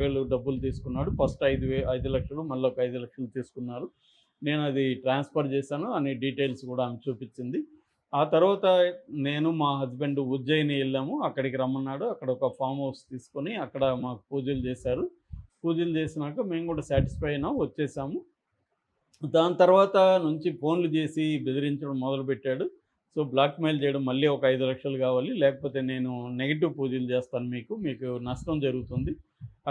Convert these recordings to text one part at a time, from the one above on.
వేలు డబ్బులు తీసుకున్నాడు. ఫస్ట్ 5 లక్షలు మళ్ళీ ఒక 5 లక్షలు తీసుకున్నారు. నేను అది ట్రాన్స్ఫర్ చేశాను అని డీటెయిల్స్ కూడా ఆమె చూపించింది. ఆ తర్వాత నేను మా హస్బెండ్ ఉజ్జయిని వెళ్ళాము. అక్కడికి రమ్మన్నాడు. అక్కడ ఒక ఫామ్ హౌస్ తీసుకొని అక్కడ మాకు పూజలు చేశారు. పూజలు చేసినాక మేము కూడా సాటిస్ఫై అయినాం, వచ్చేసాము. దాని తర్వాత నుంచి ఫోన్లు చేసి బెదిరించడం మొదలుపెట్టాడు. సో, బ్లాక్‌మెయిల్ చేయడం, మళ్ళీ ఒక 5 లక్షలు కావాలి, లేకపోతే నేను నెగెటివ్ పూజలు చేస్తాను, మీకు నష్టం జరుగుతుంది,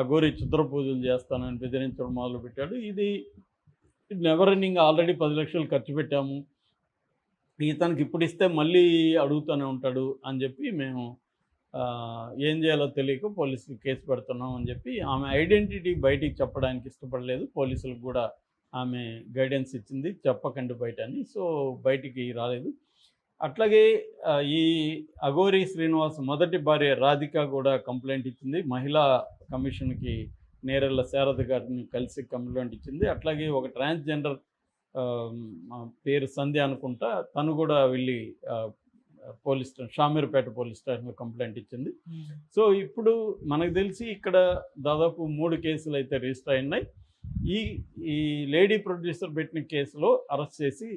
అఘోరి క్షుద్ర పూజలు చేస్తానని బెదిరించడం మొదలుపెట్టాడు. ఇది నెవర్ ఎండింగ్. ఆల్రెడీ 10 లక్షలు ఖర్చు పెట్టాము. ఇతనికి ఇప్పుడు ఇస్తే మళ్ళీ అడుగుతూనే ఉంటాడు అని చెప్పి మేము ఏం చేయాలో తెలియక పోలీసులకు కేసు పెడుతున్నాం అని చెప్పి ఆమె ఐడెంటిటీ బయటికి చెప్పడానికి ఇష్టపడలేదు. పోలీసులకు కూడా ఆమె గైడెన్స్ ఇచ్చింది, చెప్పకండి బయట అని. సో, బయటికి రాలేదు. అట్లాగే ఈ అఘోరి శ్రీనివాస్ మొదటి భార్య రాధిక కూడా కంప్లైంట్ ఇచ్చింది. మహిళా కమిషన్కి నేరెళ్ళ శారద గారిని కలిసి కంప్లైంట్ ఇచ్చింది. అట్లాగే ఒక ట్రాన్స్జెండర్ పేరు సంధ్య అనుకుంటా, తను కూడా వెళ్ళి పోలీస్ స్టేషన్, షామీర్పేట పోలీస్ స్టేషన్లో కంప్లైంట్ ఇచ్చింది. సో, ఇప్పుడు మనకు తెలిసి ఇక్కడ దాదాపు 3 కేసులు అయితే రిజిస్టర్ అయినాయి. ఈ లేడీ ప్రొడ్యూసర్ పెట్టిన కేసులో అరెస్ట్ చేసి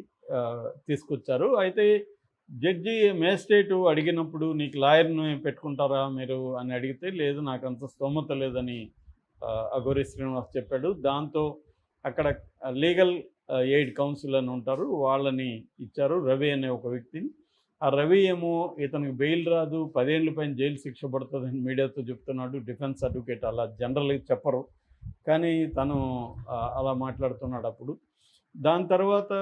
తీసుకొచ్చారు. అయితే జడ్జి మేజిస్ట్రేటు అడిగినప్పుడు నీకు లాయర్ని పెట్టుకుంటారా మీరు అని అడిగితే, లేదు నాకు అంత స్తోమత లేదని అఘోరి శ్రీనివాస్ చెప్పాడు. దాంతో అక్కడ లీగల్ ఎయిడ్ కౌన్సిల్ అని ఉంటారు, వాళ్ళని ఇచ్చారు, రవి అనే ఒక వ్యక్తిని. ఆ రవి ఏమో ఇతనికి బెయిల్ రాదు, 10 ఏళ్ల పైన జైలు శిక్ష పడుతుందని మీడియాతో చెప్తున్నాడు. డిఫెన్స్ అడ్వకేట్ అలా జనరల్గా చెప్పరు, కానీ తను అలా మాట్లాడుతున్నాడు అప్పుడు. దాని తర్వాత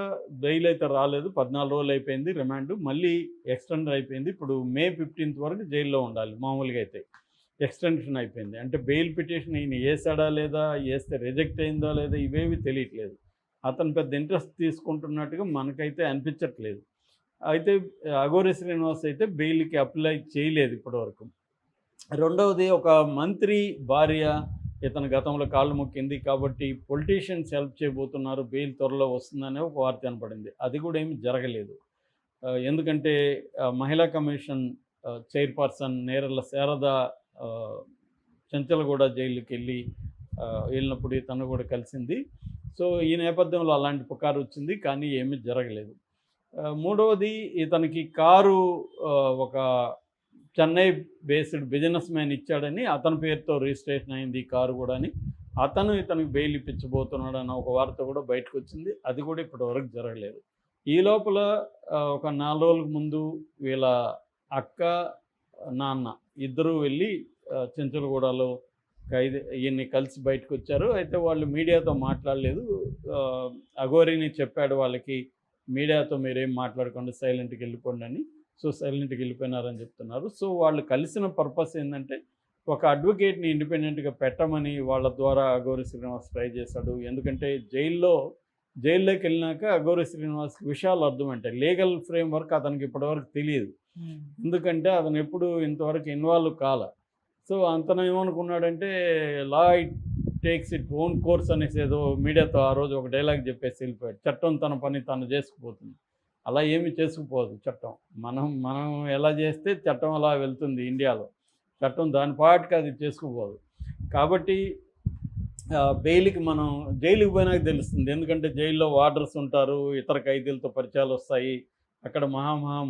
బెయిల్ అయితే రాలేదు. 14 రోజులు అయిపోయింది రిమాండ్, మళ్ళీ ఎక్స్టెండ్ అయిపోయింది. ఇప్పుడు మే 15th వరకు జైల్లో ఉండాలి మామూలుగా అయితే. ఎక్స్టెన్షన్ అయిపోయింది. అంటే బెయిల్ పిటిషన్ ఈయన వేసాడా లేదా, వేస్తే రిజెక్ట్ అయిందా లేదా, ఇవేవి తెలియట్లేదు. అతను పెద్ద ఇంట్రెస్ట్ తీసుకుంటున్నట్టుగా మనకైతే అనిపించట్లేదు. అయితే అఘోరి శ్రీనివాస్ అయితే బెయిల్కి అప్లై చేయలేదు ఇప్పటివరకు. రెండవది, ఒక మంత్రి భార్య ఇతను గతంలో కాళ్ళు మొక్కింది కాబట్టి పొలిటీషియన్స్ హెల్ప్ చేయబోతున్నారు, బెయిల్ త్వరలో వస్తుందనే ఒక వార్త కనపడింది. అది కూడా ఏమి జరగలేదు. ఎందుకంటే మహిళా కమిషన్ చైర్పర్సన్ నేరెళ్ళ శారద చెంచలగూడ జైలుకి వెళ్ళినప్పుడు తను కూడా కలిసింది. సో, ఈ నేపథ్యంలో అలాంటి పుకారు వచ్చింది, కానీ ఏమీ జరగలేదు. మూడవది, ఇతనికి కారు ఒక చెన్నై బేస్డ్ బిజినెస్ మ్యాన్ ఇచ్చాడని, అతని పేరుతో రిజిస్ట్రేషన్ అయింది ఈ కారు కూడా అని, అతను ఇతనికి బెయిల్ ఇప్పించబోతున్నాడు అన్న ఒక వార్త కూడా బయటకు వచ్చింది. అది కూడా ఇప్పటివరకు జరగలేదు. ఈ లోపల ఒక 4 రోజుల ముందు వీళ్ళ అక్క, నాన్న ఇద్దరూ వెళ్ళి చెంచలగూడలో ఈయన్ని కలిసి బయటకు వచ్చారు. అయితే వాళ్ళు మీడియాతో మాట్లాడలేదు. అఘోరిని చెప్పాడు వాళ్ళకి, మీడియాతో మీరేం మాట్లాడకుండా సైలెంట్కి వెళ్ళిపోండి అని. సో, సైలెంట్కి వెళ్ళిపోయినారని చెప్తున్నారు. సో, వాళ్ళు కలిసిన పర్పస్ ఏంటంటే ఒక అడ్వకేట్ని ఇండిపెండెంట్గా పెట్టమని వాళ్ళ ద్వారా అఘోరి శ్రీనివాస్ ట్రై చేశాడు. ఎందుకంటే జైల్లోకి వెళ్ళినాక అఘోరి శ్రీనివాస్ విషయాలు అర్థమంటాయి. లీగల్ ఫ్రేమ్వర్క్ అతనికి ఇప్పటివరకు తెలియదు. ఎందుకంటే అతను ఎప్పుడు ఇంతవరకు ఇన్వాల్వ్ కాల. సో, అతను ఏమనుకున్నాడంటే law it takes it own course అనేసి ఏదో మీడియాతో ఆ రోజు ఒక డైలాగ్ చెప్పేసి వెళ్ళిపోయాడు. చట్టం తన పని తను చేసుకుపోతుంది. అలా ఏమి చేసుకుపోదు చట్టం. మనం ఎలా చేస్తే చట్టం అలా వెళ్తుంది ఇండియాలో. చట్టం దాని పాటికి అది చేసుకుపోదు. కాబట్టి బెయిల్కి మనం జైలుకి పోయినాక తెలుస్తుంది. ఎందుకంటే జైల్లో వార్డర్స్ ఉంటారు, ఇతర ఖైదీలతో పరిచయాలు వస్తాయి, అక్కడ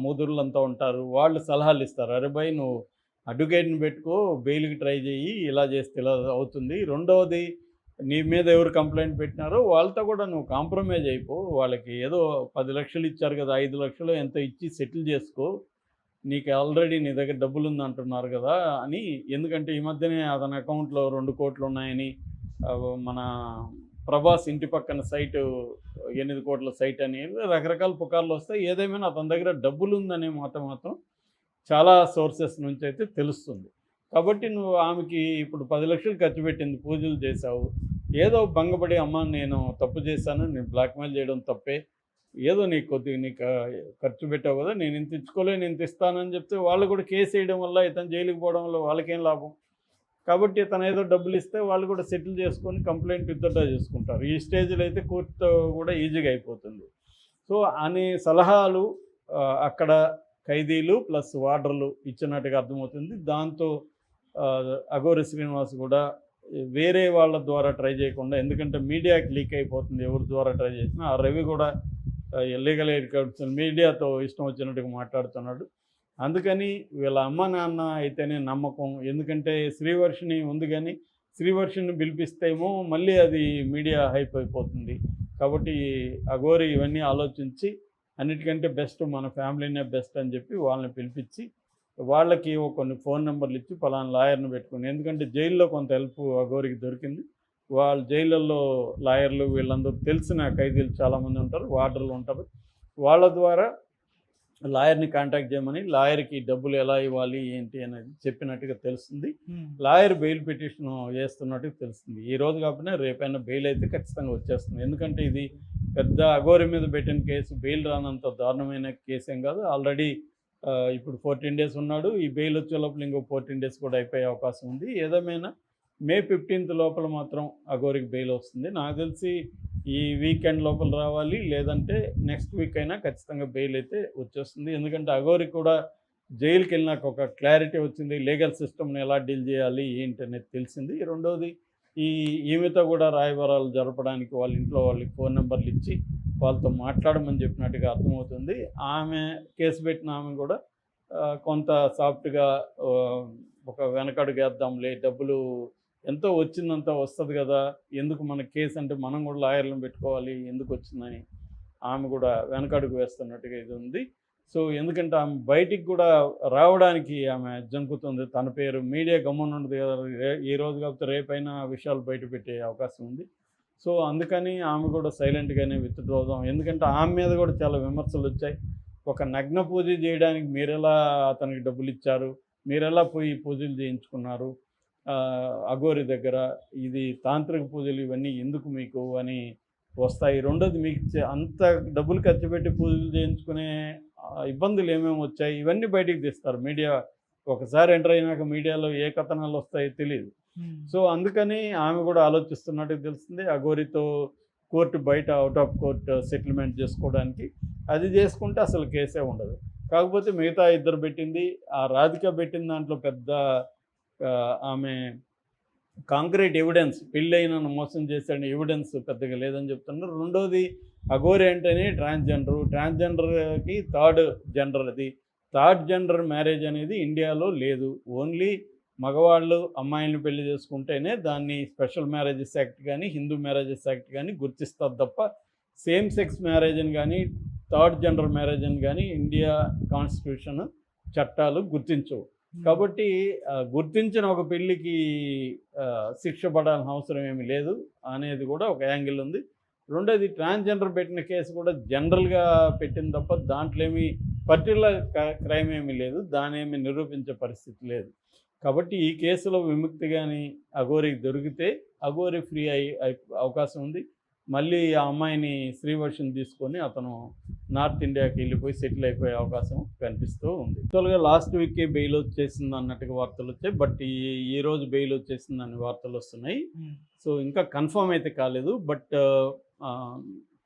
మూదుర్లంతా ఉంటారు, వాళ్ళు సలహాలు ఇస్తారు. అరే భయ్, నువ్వు అడ్వకేట్ని పెట్టుకో, బెయిల్కి ట్రై చేయి, ఇలా చేస్తే ఇలా అవుతుంది. రెండవది, నీ మీద ఎవరు కంప్లైంట్ పెట్టినారో వాళ్ళతో కూడా నువ్వు కాంప్రమైజ్ అయిపో. వాళ్ళకి ఏదో 10 లక్షలు ఇచ్చారు కదా, 5 లక్షలు ఎంత ఇచ్చి సెటిల్ చేసుకో, నీకు ఆల్రెడీ నీ దగ్గర డబ్బులు ఉందంటున్నారు కదా అని. ఎందుకంటే ఈ మధ్యనే అతని అకౌంట్లో 2 కోట్లు ఉన్నాయని, మన ప్రభాస్ ఇంటి పక్కన సైటు 8 కోట్ల సైట్ అని రకరకాల పుకార్లు వస్తాయి. ఏదేమైనా అతని దగ్గర డబ్బులు ఉందనే మాత్రం చాలా సోర్సెస్ నుంచి అయితే తెలుస్తుంది. కాబట్టి నువ్వు ఆమెకి ఇప్పుడు 10 లక్షలు ఖర్చు పెట్టింది, పూజలు చేశావు, ఏదో భంగపడి అమ్మ నేను తప్పు చేశాను, నేను బ్లాక్మెయిల్ చేయడం తప్పే, ఏదో నీకు ఖర్చు పెట్టావు కదా, నేను ఇంత ఇచ్చుకోలేను, ఇంత ఇస్తానని చెప్తే వాళ్ళు కూడా కేసు వేయడం వల్ల, ఇతను జైలుకి పోవడం వల్ల వాళ్ళకేం లాభం? కాబట్టి ఇతను ఏదో డబ్బులు ఇస్తే వాళ్ళు కూడా సెటిల్ చేసుకొని కంప్లైంట్ విత్డ్రా చేసుకుంటారు. ఈ స్టేజ్లో అయితే కోర్టుతో కూడా ఈజీగా అయిపోతుంది. సో, అనే సలహాలు అక్కడ ఖైదీలు ప్లస్ వార్డర్లు ఇచ్చినట్టుగా అర్థమవుతుంది. దాంతో అఘోరి శ్రీనివాస్ కూడా వేరే వాళ్ళ ద్వారా ట్రై చేయకుండా, ఎందుకంటే మీడియాకి లీక్ అయిపోతుంది ఎవరి ద్వారా ట్రై చేసినా. ఆ రవి కూడా లీగల్ ఎయిడ్ కౌన్సిల్ మీడియాతో ఇష్టం వచ్చినట్టుగా మాట్లాడుతున్నాడు. అందుకని వీళ్ళ అమ్మ నాన్న అయితేనే నమ్మకం. ఎందుకంటే శ్రీవర్షిని ఉంది కానీ శ్రీవర్షిని పిలిపిస్తేమో మళ్ళీ అది మీడియా హైప్ అయిపోతుంది. కాబట్టి అఘోరి ఇవన్నీ ఆలోచించి అన్నిటికంటే బెస్ట్ మన ఫ్యామిలీనే బెస్ట్ అని చెప్పి వాళ్ళని పిలిపించి వాళ్ళకి కొన్ని ఫోన్ నెంబర్లు ఇచ్చి పలానా లాయర్ని పెట్టుకుని, ఎందుకంటే జైల్లో కొంత హెల్ప్ అఘోరికి దొరికింది. వాళ్ళు జైళ్ళల్లో లాయర్లు వీళ్ళందరూ తెలిసిన ఖైదీలు చాలామంది ఉంటారు, వార్డర్లు ఉంటారు. వాళ్ళ ద్వారా లాయర్ని కాంటాక్ట్ చేయమని, లాయర్కి డబ్బులు ఎలా ఇవ్వాలి ఏంటి అనేది చెప్పినట్టుగా తెలుస్తుంది. లాయర్ బెయిల్ పిటిషన్ చేస్తున్నట్టుగా తెలుస్తుంది. ఈ రోజు కాకపోయినా రేపైనా బెయిల్ అయితే ఖచ్చితంగా వచ్చేస్తుంది. ఎందుకంటే ఇది పెద్ద అఘోరి మీద పెట్టిన కేసు, బెయిల్ రానంత దారుణమైన కేసు ఏం కాదు. ఆల్రెడీ ఇప్పుడు 14 days ఉన్నాడు. ఈ బెయిల్ వచ్చే లోపల ఇంకో 14 days కూడా అయిపోయే అవకాశం ఉంది. ఏదేమైనా May 15th లోపల మాత్రం అఘోరికి బెయిల్ వస్తుంది. నాకు తెలిసి ఈ వీకెండ్ లోపల రావాలి, లేదంటే నెక్స్ట్ వీక్ అయినా ఖచ్చితంగా బెయిల్ అయితే వచ్చేస్తుంది. ఎందుకంటే అఘోరికి కూడా జైలుకి వెళ్ళినాక ఒక క్లారిటీ వచ్చింది, లీగల్ సిస్టమ్ని ఎలా డీల్ చేయాలి ఏంటి అనేది తెలిసింది. రెండవది ఈమెతో కూడా రాయబారాలు జరపడానికి వాళ్ళ ఇంట్లో వాళ్ళకి ఫోన్ నెంబర్లు ఇచ్చి వాళ్ళతో మాట్లాడమని చెప్పినట్టుగా అర్థమవుతుంది. ఆమె కేసు పెట్టిన ఆమె కూడా కొంత సాఫ్ట్గా ఒక వెనకడుగు వేద్దాంలే, డబ్బులు ఎంతో వచ్చిందంతా వస్తుంది కదా, ఎందుకు మన కేసు అంటే మనం కూడా లాయర్లను పెట్టుకోవాలి ఎందుకు వచ్చిందని ఆమె కూడా వెనకడుగు వేస్తున్నట్టుగా ఇది ఉంది. సో ఎందుకంటే ఆమె బయటికి కూడా రావడానికి ఆమె జంకుతుంది. తన పేరు మీడియా గమ్మున ఉండదు కదా, ఈ రోజు కాకపోతే రేపైనా విషయాలు బయట పెట్టే అవకాశం ఉంది. సో అందుకని ఆమె కూడా సైలెంట్గానే విత్డ్రా అవుదాం. ఎందుకంటే ఆమె మీద కూడా చాలా విమర్శలు వచ్చాయి. ఒక నగ్న పూజ చేయడానికి మీరెలా అతనికి డబ్బులు ఇచ్చారు, మీరెలా పోయి పూజలు చేయించుకున్నారు అఘోరి దగ్గర, ఇది తాంత్రిక పూజలు ఇవన్నీ ఎందుకు మీకు అని వస్తాయి. రెండోది మీకు అంత డబ్బులు ఖర్చు పెట్టి పూజలు చేయించుకునే ఇబ్బందులు ఏమేమి వచ్చాయి ఇవన్నీ బయటికి తీస్తారు మీడియా. ఒకసారి ఎంటర్ అయినాక మీడియాలో ఏ కథనాలు వస్తాయో తెలియదు. సో అందుకని ఆమె కూడా ఆలోచిస్తున్నట్టు తెలిసింది. అఘోరితో కోర్టు బయట అవుట్ ఆఫ్ కోర్ట్ సెటిల్మెంట్ చేసుకోవడానికి, అది చేసుకుంటే అసలు కేసే ఉండదు. కాకపోతే మిగతా ఇద్దరు పెట్టింది, ఆ రాధిక పెట్టిన దాంట్లో పెద్ద ఆమె కాంక్రీట్ ఎవిడెన్స్, పెళ్ళైన మోసం చేశాడని ఎవిడెన్స్ పెద్దగా లేదని చెప్తున్నారు. రెండోది అఘోరి అంటేనే ట్రాన్స్జెండర్కి థర్డ్ జెండర్, అది థర్డ్ జెండర్ మ్యారేజ్ అనేది ఇండియాలో లేదు. ఓన్లీ మగవాళ్ళు అమ్మాయిలను పెళ్లి చేసుకుంటేనే దాన్ని స్పెషల్ మ్యారేజెస్ యాక్ట్ కానీ హిందూ మ్యారేజెస్ యాక్ట్ కానీ గుర్తిస్తారు తప్ప సేమ్ సెక్స్ మ్యారేజ్ అని కానీ థర్డ్ జెండర్ మ్యారేజ్ అని కానీ ఇండియా కాన్స్టిట్యూషన్ చట్టాలు గుర్తించవు. కాబట్టి గుర్తించిన ఒక పెళ్ళికి శిక్ష పడాల్సిన అవసరం ఏమీ లేదు అనేది కూడా ఒక యాంగిల్ ఉంది. రెండోది ట్రాన్స్జెండర్ పెట్టిన కేసు కూడా జనరల్గా పెట్టింది తప్ప దాంట్లో ఏమీ పర్టికులర్ క్రైమ్ ఏమీ లేదు, దాని ఏమీ నిరూపించే పరిస్థితి లేదు. కాబట్టి ఈ కేసులో విముక్తి కానీ అఘోరికి దొరికితే అఘోరి ఫ్రీ అయ్యే అవకాశం ఉంది. మళ్ళీ ఆ అమ్మాయిని శ్రీవర్షిని తీసుకొని అతను నార్త్ ఇండియాకి వెళ్ళిపోయి సెటిల్ అయిపోయే అవకాశం కనిపిస్తూ ఉంది. యాక్చువల్గా లాస్ట్ వీకే బెయిల్ వచ్చేసింది అన్నట్టుగా వార్తలు వచ్చాయి, బట్ ఈ రోజు బెయిల్ వచ్చేసిందని వార్తలు వస్తున్నాయి. సో ఇంకా కన్ఫర్మ్ అయితే కాలేదు, బట్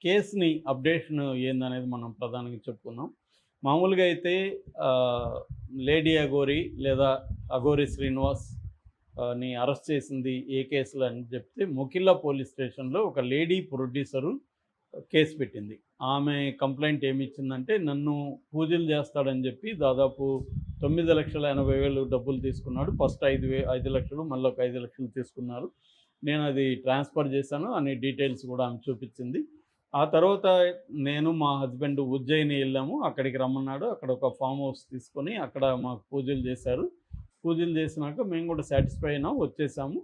కేసుని అప్డేషన్ ఏందనేది మనం ప్రధానంగా చెప్పుకుందాం. మామూలుగా అయితే లేడీ అఘోరి లేదా అఘోరి శ్రీనివాస్ ని అరెస్ట్ చేసింది ఏ కేసులో అని చెప్తే మొకిల్లా పోలీస్ స్టేషన్లో ఒక లేడీ ప్రొడ్యూసరు కేసు పెట్టింది. ఆమె కంప్లైంట్ ఏమి ఇచ్చిందంటే, నన్ను పూజలు చేస్తాడని చెప్పి దాదాపు 9,80,000 డబ్బులు తీసుకున్నాడు. ఫస్ట్ 5 లక్షలు మళ్ళీ ఒక 5 లక్షలు తీసుకున్నారు, నేను అది ట్రాన్స్ఫర్ చేశాను అనే డీటెయిల్స్ కూడా ఆమె చూపించింది. ఆ తర్వాత నేను మా హస్బెండ్ ఉజ్జయిని వెళ్ళాము, అక్కడికి రమ్మన్నాడు. అక్కడ ఒక ఫామ్ హౌస్ తీసుకొని అక్కడ మాకు పూజలు చేశారు. పూజలు చేసినాక మేము కూడా సాటిస్ఫై అయినాం, వచ్చేసాము.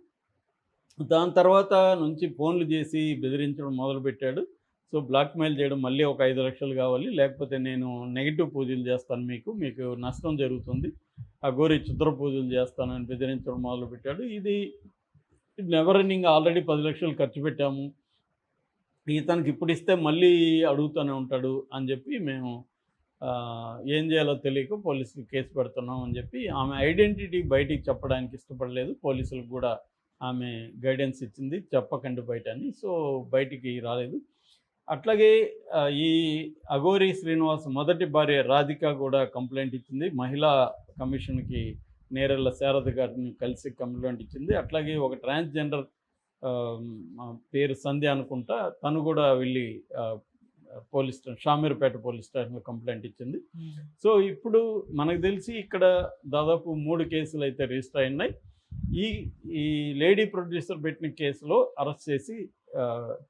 దాని తర్వాత నుంచి ఫోన్లు చేసి బెదిరించడం మొదలుపెట్టాడు. సో బ్లాక్మెయిల్ చేయడం, మళ్ళీ ఒక 5 లక్షలు కావాలి, లేకపోతే నేను నెగిటివ్ పూజలు చేస్తాను, మీకు నష్టం జరుగుతుంది, అఘోరి క్షుద్ర పూజలు చేస్తానని బెదిరించడం మొదలుపెట్టాడు. ఇది నెవర్ ఎండింగ్. ఆల్రెడీ 10 లక్షలు ఖర్చు పెట్టాము, ఇతనికి ఇప్పుడు ఇస్తే మళ్ళీ అడుగుతూనే ఉంటాడు అని చెప్పి మేము ఏం చేయాలో తెలియక పోలీసులు కేసు పెడుతున్నాం అని చెప్పి ఆమె ఐడెంటిటీ బయటికి చెప్పడానికి ఇష్టపడలేదు. పోలీసులకు కూడా ఆమె గైడెన్స్ ఇచ్చింది, చెప్పకండి బయట అని. సో బయటికి రాలేదు. అట్లాగే ఈ అఘోరి శ్రీనివాస్ మొదటి భార్య రాధిక కూడా కంప్లైంట్ ఇచ్చింది. మహిళా కమిషన్కి నేరెళ్ళ శారద గారిని కలిసి కంప్లైంట్ ఇచ్చింది. అట్లాగే ఒక ట్రాన్స్‌జెండర్ పేరు సంధ్య అనుకుంటా. తను కూడా వెళ్ళి పోలీస్ స్టేషన్ షామీర్పేట పోలీస్ స్టేషన్‌లో కంప్లైంట్ ఇచ్చింది. సో, ఇప్పుడు మనకు తెలిసి ఇక్కడ దాదాపు 3 కేసులైతే రిజిస్టర్ అయినాయి. ఈ ఈ లేడీ ప్రొడ్యూసర్ పెట్టిన కేసులో అరెస్ట్ చేసి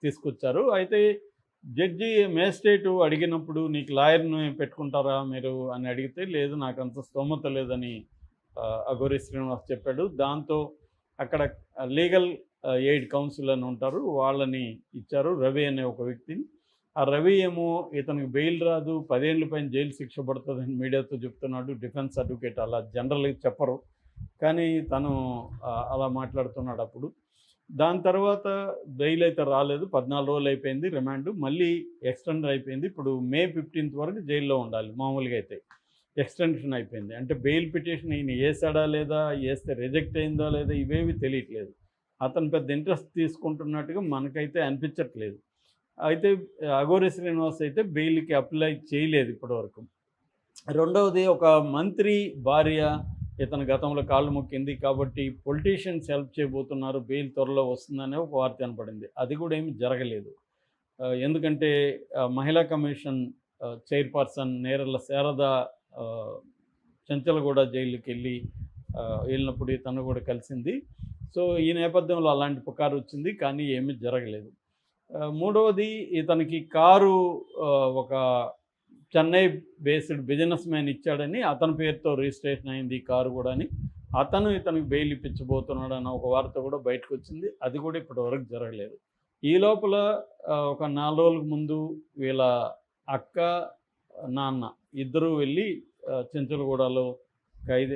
తీసుకొచ్చారు. అయితే జడ్జి మేజిస్ట్రేటు అడిగినప్పుడు నీకు లాయర్‌ని పెట్టుకుంటారా మీరు అని అడిగితే, లేదు నాకంత స్తోమత లేదని అఘోరి శ్రీనివాస్ చెప్పాడు. దాంతో అక్కడ లీగల్ ఎయిడ్ కౌన్సిల్ అని ఉంటారు. వాళ్ళని ఇచ్చారు. రవి అనే ఒక వ్యక్తిని. ఆ రవి ఏమో ఇతనికి బెయిల్ రాదు, 10 ఏళ్ల పైన జైలు శిక్ష పడుతుందని మీడియాతో చెప్తున్నాడు. డిఫెన్స్ అడ్వకేట్ అలా జనరల్‌గా చెప్పరు. కానీ తను అలా మాట్లాడుతున్నాడు అప్పుడు. దాని తర్వాత బెయిల్ అయితే రాలేదు. 14 రోజులు అయిపోయింది రిమాండ్. మళ్ళీ ఎక్స్టెండ్ అయిపోయింది. ఇప్పుడు మే 15th వరకు జైల్లో ఉండాలి మామూలుగా అయితే. ఎక్స్టెన్షన్ అయిపోయింది. అంటే బెయిల్ పిటిషన్ ఈయన ఏసాడా లేదా, ఏస్తే రిజెక్ట్ అయిందా లేదా ఇవేవి తెలియట్లేదు. అతను పెద్ద ఇంట్రెస్ట్ తీసుకుంటున్నట్టుగా మనకైతే అనిపించట్లేదు. అయితే అఘోరి శ్రీనివాస్ అయితే బెయిల్‌కి అప్లై చేయలేదు ఇప్పటివరకు. రెండవది, ఒక మంత్రి భార్య ఇతను గతంలో కాళ్ళు మొక్కింది కాబట్టి పొలిటీషియన్స్ హెల్ప్ చేయబోతున్నారు, బెయిల్ త్వరలో వస్తుందనే ఒక వార్త వినపడింది. అది కూడా ఏమి జరగలేదు. ఎందుకంటే మహిళా కమిషన్ చైర్పర్సన్ నేరెళ్ళ శారద చెంచలగూడ జైలుకి వెళ్ళినప్పుడు తను కూడా కలిసింది. సో, ఈ నేపథ్యంలో అలాంటి పుకారు వచ్చింది, కానీ ఏమీ జరగలేదు. మూడవది, ఇతనికి కారు ఒక చెన్నై బేస్డ్ బిజినెస్ మ్యాన్ ఇచ్చాడని అతని పేరుతో రిజిస్ట్రేషన్ అయింది ఈ కారు కూడా అని. అతను ఇతనికి బెయిల్ ఇప్పించబోతున్నాడు అన్న ఒక వార్త కూడా బయటకు వచ్చింది. అది కూడా ఇప్పటివరకు జరగలేదు. ఈ లోపల ఒక 4 రోజులకు ముందు వీళ్ళ అక్క, నాన్న ఇద్దరూ వెళ్ళి చెంచులగూడలో ఖైదీ